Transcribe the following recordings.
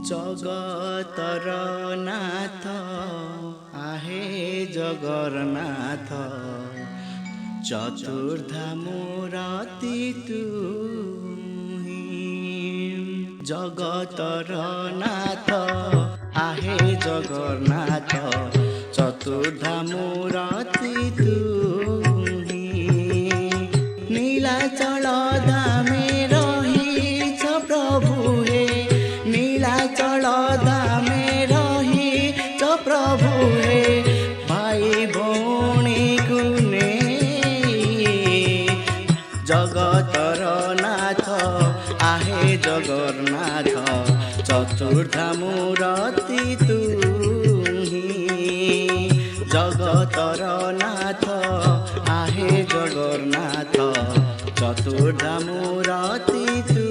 जगतर नाथ आहे जगन्नाथ चतुर्धा मूर्ति तुही। जगतर नाथ आहे जगन्नाथ चतुर्धा मूर्ति तुही। नीलाचल धामे रहिछ प्रभु हे, नीलाचल धामे रहिछ प्रभु हे। भाई भौणी गुने जगतर नाथ आहे जगन्नाथ चतुर्धा मूर्ति तुही। जगतर नाथ आहे जगन्नाथ चतुर्धा मूर्ति तुही।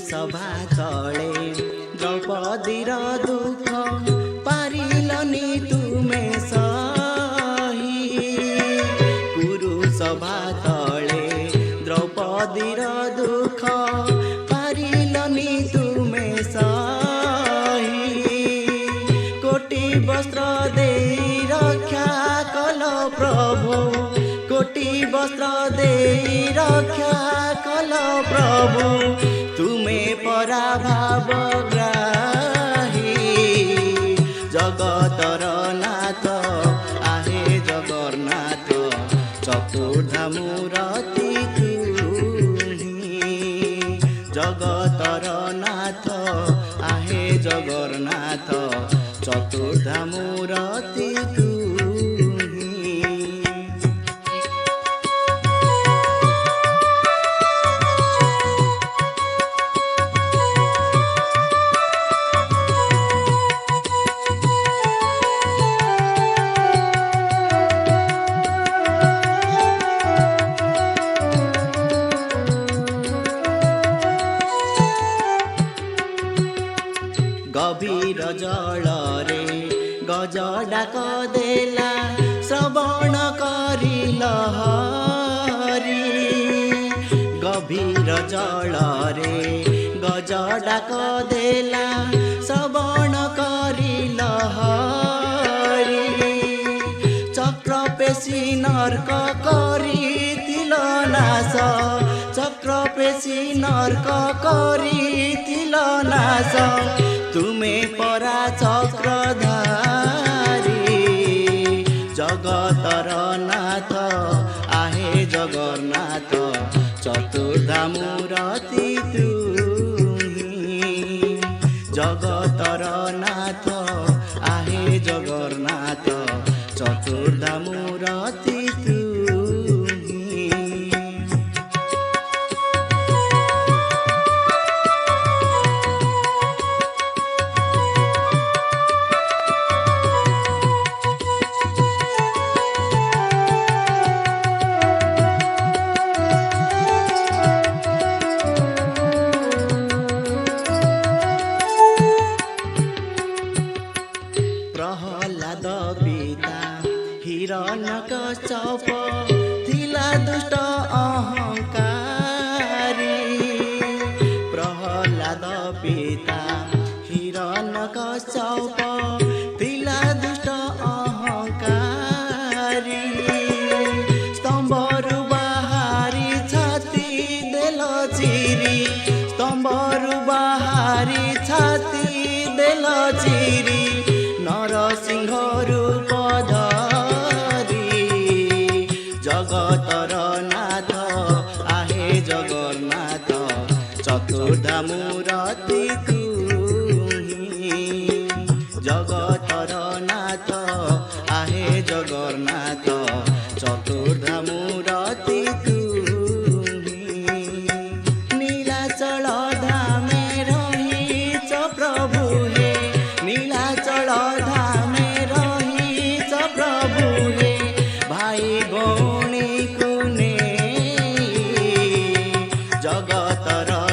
सभा तले द्रौपदीर दुख पारिलनि तुमे सही। गुरु सभा तले द्रौपदीर दुख पारिलनि तुमे सही। कोटि वस्त्र देई रक्षा कल प्रभु, कोटि वस्त्र देई रक्षा कल प्रभु। तुमे परा भावग्राही जगतर नाथ आहे जगन्नाथ चतुर्धा मूर्ति तुही। जगतर नाथ आहे जगन्नाथ चतुर्धा मूर्ति तुही। गभीर जल रे गज डाक देला श्रवण करी लहरी। गभीर जल रे गज डाक देला श्रवण करी लहरी। चक्र पेशी नर्क करी तिल नाश, चक्र पेशी नर्क करी तिल नाश। तुमे परा चक्रधारी जगतर नाथ आहे जगन्नाथ चतुर्धा मूर्ति तुही। जगतर नाथ आहे जगन्नाथ चतुर्धा मूर्ति तुही। प्रहलाद पिता हिरण्यकश्यप थिला दुष्ट अहंकारी। प्रहलाद पिता हिरण्यकश्यप थिला दुष्ट अहंकारी। स्तंभरु बाहारी छाती देल चिरी, स्तंभरु बाहारी छाती देल चिरी। नरसिंह रूप धरी जगतर नाथ आहे जगन्नाथ चतुर्धा मूर्ति तुही। जगतर नाथ आहे जगन्नाथ चतुर्धा मूर्ति तुही। नीलाचल धामे रहिछ प्रभु हे, नीलाचल धामे रही ର